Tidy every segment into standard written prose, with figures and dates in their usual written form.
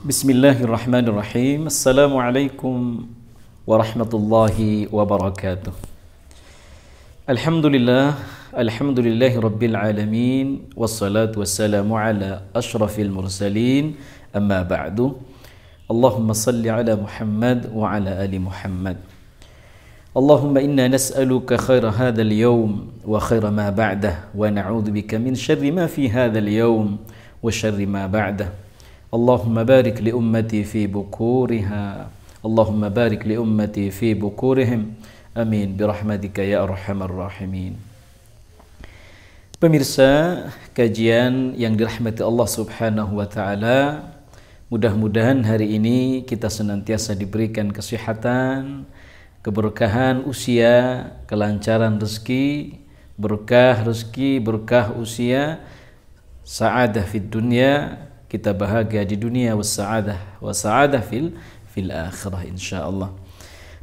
Bismillahirrahmanirrahim. Assalamualaikum warahmatullahi wabarakatuh. Alhamdulillahi rabbil alamin. Wassalatu wassalamu ala ashrafil mursalin. Amma ba'du. Allahumma salli ala Muhammad wa ala ali Muhammad. Allahumma inna nas'aluka khaira hadzal yawm wa khaira ma ba'dah wa na'udzu bika min syarri ma fi hadzal yawm wa syarri ma ba'dah. Allahumma barik li ummati fi bukuriha. Allahumma barik li ummati fi bukurihim. Amin birahmatika ya arhamar rahimin. Pemirsa kajian yang dirahmati Allah Subhanahu wa taala, mudah-mudahan hari ini kita senantiasa diberikan kesehatan, keberkahan usia, kelancaran rezeki, berkah rezeki, berkah usia, sa'adah fid dunya, kita bahagia di dunia, wasa'adah fil akhirah insyaallah.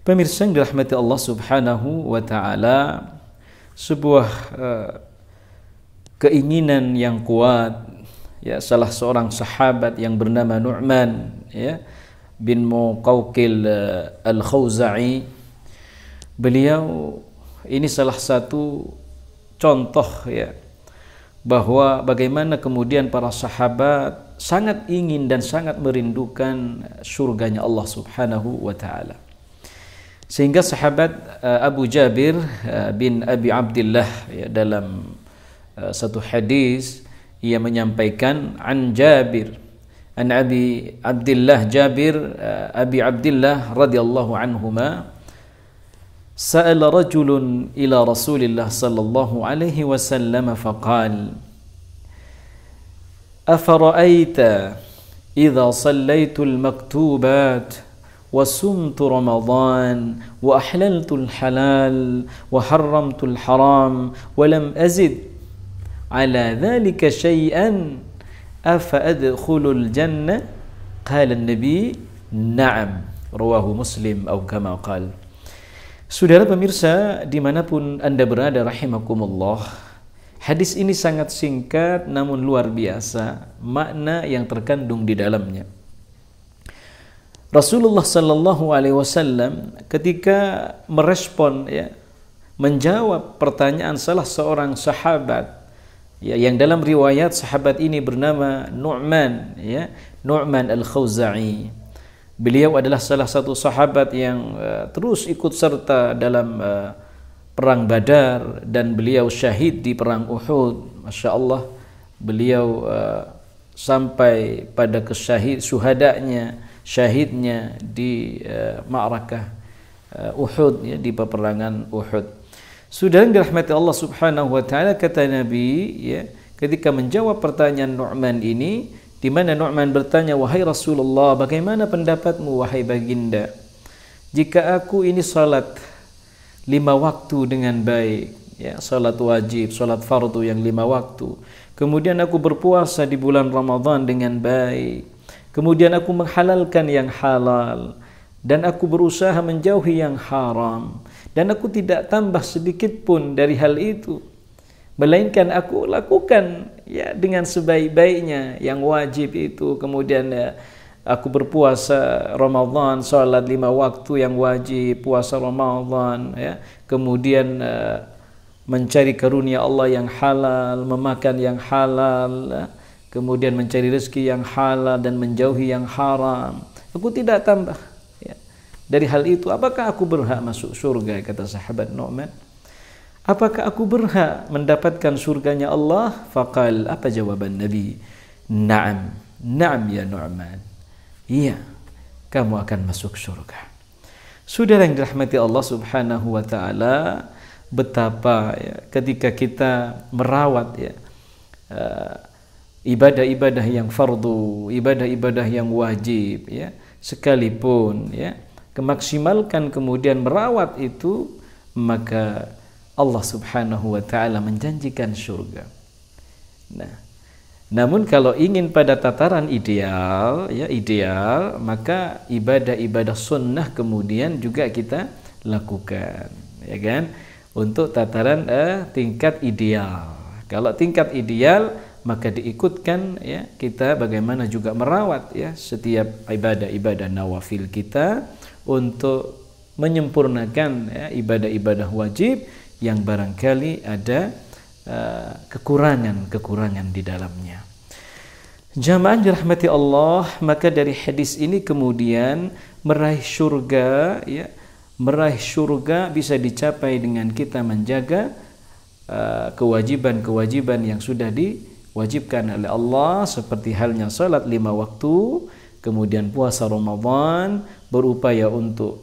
Pemirsa yang dirahmati Allah Subhanahu wa taala, sebuah keinginan yang kuat ya salah seorang sahabat yang bernama Nu'man ya bin Muqawqil al-Khawza'i. Beliau ini salah satu contoh ya bahwa bagaimana kemudian para sahabat sangat ingin dan sangat merindukan surganya Allah Subhanahu wa taala. Sehingga sahabat Abu Jabir bin Abi Abdillah ya, dalam satu hadis ia menyampaikan an Jabir an Abi Abdillah Jabir Abi Abdillah radhiyallahu anhuma sa'ala rajulun ila Rasulillah sallallahu alaihi wasallam faqal afara'aita idza sallaitul maktubat wa sumtu ramadan wa ahlaltul halal wa harramtul haram wa lam azid ala dhalika shay'an afa adkhulul jannah qala an-nabi na'am rawahu Muslim atau kama qala. Saudara pemirsa dimanapun Anda berada rahimakumullah, hadis ini sangat singkat namun luar biasa makna yang terkandung di dalamnya. Rasulullah sallallahu alaihi wasallam ketika merespon ya, menjawab pertanyaan salah seorang sahabat ya, yang dalam riwayat sahabat ini bernama Nu'man ya, Nu'man al-Khawza'i. Beliau adalah salah satu sahabat yang terus ikut serta dalam perang Badar dan beliau syahid di perang Uhud. Masya Allah, beliau sampai pada syahidnya di ma'rakah Uhud ya, di peperangan Uhud. Sudah dirahmati Allah Subhanahu wa taala, kata Nabi ya, ketika menjawab pertanyaan Nu'man ini, di mana Nu'man bertanya, wahai Rasulullah, bagaimana pendapatmu wahai baginda jika aku ini salat 5 waktu dengan baik ya, salat wajib, salat fardu yang 5 waktu, kemudian aku berpuasa di bulan Ramadan dengan baik, kemudian aku menghalalkan yang halal dan aku berusaha menjauhi yang haram, dan aku tidak tambah sedikit pun dari hal itu, melainkan aku lakukan ya dengan sebaik-baiknya yang wajib itu, kemudian ya, aku berpuasa Ramadan, salat 5 waktu yang wajib, puasa Ramadan ya, kemudian mencari karunia Allah yang halal, memakan yang halal ya, kemudian mencari rezeki yang halal dan menjauhi yang haram, aku tidak tambah ya dari hal itu. Apakah aku berhak masuk surga, kata sahabat Nu'man? Apakah aku berhak mendapatkan surganya Allah? Faqal, apa jawaban Nabi? Na'am, na'am ya Nu'man. Iya, kamu akan masuk surga. Saudara yang dirahmati Allah Subhanahu wa taala, betapa ya, ketika kita merawat ya ibadah-ibadah yang fardu, ibadah-ibadah yang wajib ya, sekalipun ya, kemaksimalkan kemudian merawat itu, maka Allah Subhanahu wa taala menjanjikan surga. Nah, namun kalau ingin pada tataran ideal, ya ideal, maka ibadah-ibadah sunnah kemudian juga kita lakukan, ya kan? Untuk tataran tingkat ideal. Kalau tingkat ideal, maka diikutkan ya kita bagaimana juga merawat ya setiap ibadah-ibadah nawafil kita untuk menyempurnakan ya, ibadah-ibadah wajib yang barangkali ada kekurangan di dalamnya. Jamaah dirahmati Allah, maka dari hadis ini kemudian meraih surga ya, meraih surga bisa dicapai dengan kita menjaga kewajiban-kewajiban yang sudah diwajibkan oleh Allah, seperti halnya salat 5 waktu, kemudian puasa Ramadan, berupaya untuk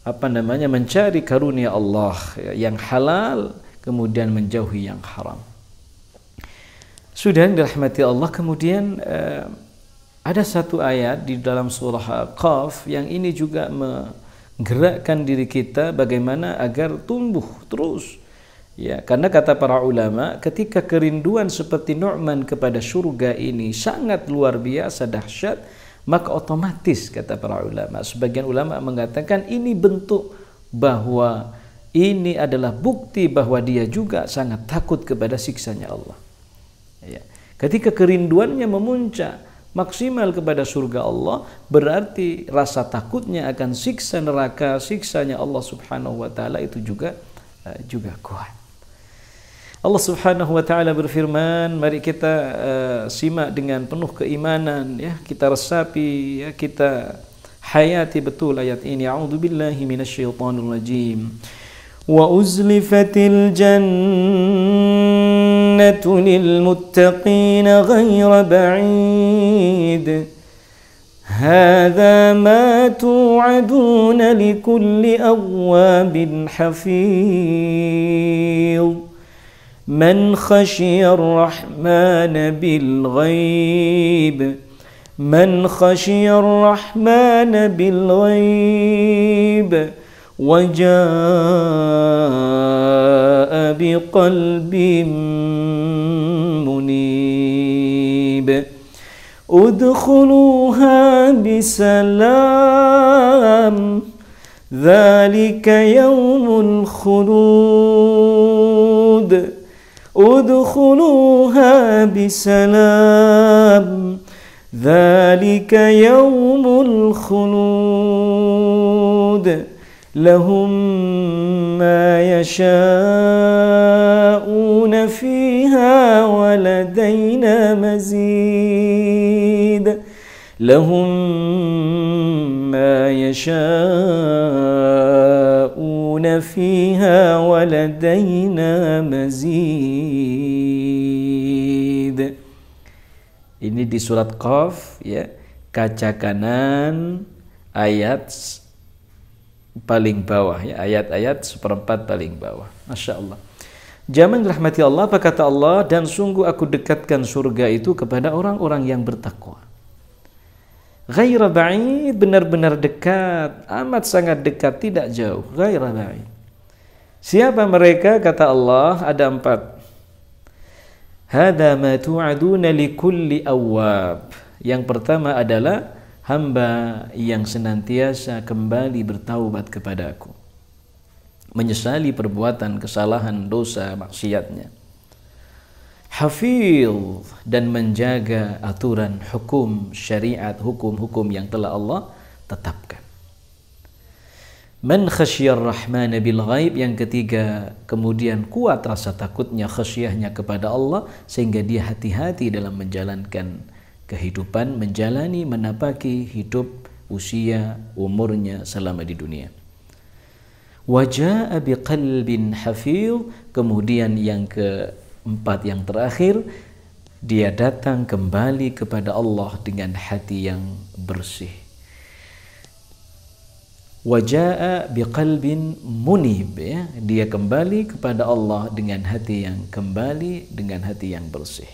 mencari karunia Allah yang halal, kemudian menjauhi yang haram. Sudah dirahmati Allah, kemudian ada satu ayat di dalam surah Qaf yang ini juga menggerakkan diri kita bagaimana agar tumbuh terus. Ya, karena kata para ulama, ketika kerinduan seperti Nu'man kepada surga ini sangat luar biasa dahsyat, maka otomatis kata para ulama, sebagian ulama mengatakan ini bentuk bahwa ini adalah bukti bahwa dia juga sangat takut kepada siksanya Allah. Ya. Ketika kerinduannya memuncak maksimal kepada surga Allah, berarti rasa takutnya akan siksa neraka, siksanya Allah Subhanahu wa taala itu juga kuat. Allah Subhanahu wa taala berfirman, mari kita simak dengan penuh keimanan ya, kita resapi ya, kita hayati betul ayat ini. A'udzubillahi minasyaitonir rajim. Wa uzlifatil jannatu lil muttaqin ghayra ba'id. Hadza ma tu'aduna likulli awwabin hafiz. من خشي الرحمن بالغيب من خشي الرحمن بالغيب وجاء بقلب منيب ادخلوها بسلام ذلك يوم الخلود ادخلوها بسلام ذلك يوم الخلود لهم ما يشاءون فيها ولدينا مزيد لهم ما يشاءون فيها ولدينا مزيد. Ini di surat Qaf ya, kaca kanan ayat paling bawah ya, ayat-ayat seperempat paling bawah. Masya Allah. Jamaah rahmati Allah, apa kata Allah? Dan sungguh aku dekatkan surga itu kepada orang-orang yang bertakwa. Ghaira ba'id, benar-benar dekat, amat sangat dekat, tidak jauh. Ghaira ba'id. Siapa mereka? Kata Allah, ada 4. Hada ma tu'aduna likulli awwab. Yang pertama adalah hamba yang senantiasa kembali bertaubat kepada Aku, menyesali perbuatan kesalahan, dosa, maksiatnya. Hafiz, dan menjaga aturan hukum syariat, hukum-hukum yang telah Allah tetapkan. Man khasyar rahmana bil ghaib, yang ketiga kemudian kuat rasa takutnya, khasyahnya kepada Allah, sehingga dia hati-hati dalam menjalankan kehidupan, menjalani, menapaki hidup usia umurnya selama di dunia. Waja'a biqalbin hafiz, kemudian yang keempat, yang terakhir, dia datang kembali kepada Allah dengan hati yang bersih. Waja'a biqalbin munib, ya, dia kembali kepada Allah dengan hati yang kembali, dengan hati yang bersih.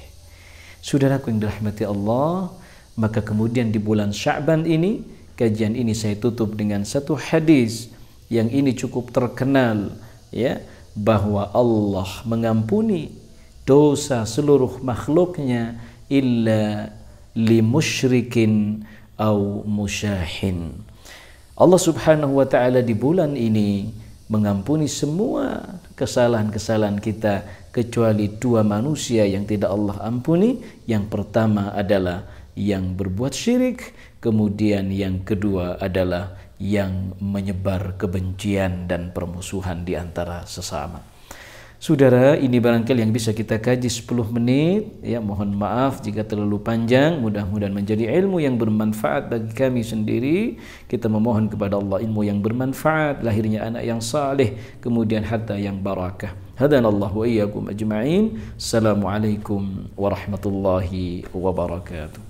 Saudaraku yang dirahmati Allah, maka kemudian di bulan Sya'ban ini, kajian ini saya tutup dengan satu hadis yang ini cukup terkenal, ya, bahwa Allah mengampuni dosa seluruh makhluknya illa li musyrikin au musyahin. Allah Subhanahu wa ta'ala di bulan ini mengampuni semua kesalahan-kesalahan kita kecuali dua manusia yang tidak Allah ampuni. Yang pertama adalah yang berbuat syirik, kemudian yang kedua adalah yang menyebar kebencian dan permusuhan di antara sesama. Saudara, ini barangkali yang bisa kita kaji 10 menit. Ya, mohon maaf jika terlalu panjang. Mudah-mudahan menjadi ilmu yang bermanfaat bagi kami sendiri. Kita memohon kepada Allah ilmu yang bermanfaat, lahirnya anak yang saleh, kemudian harta yang barakah. Hadanallahu wa iyyakum ajma'in. Assalamualaikum warahmatullahi wabarakatuh.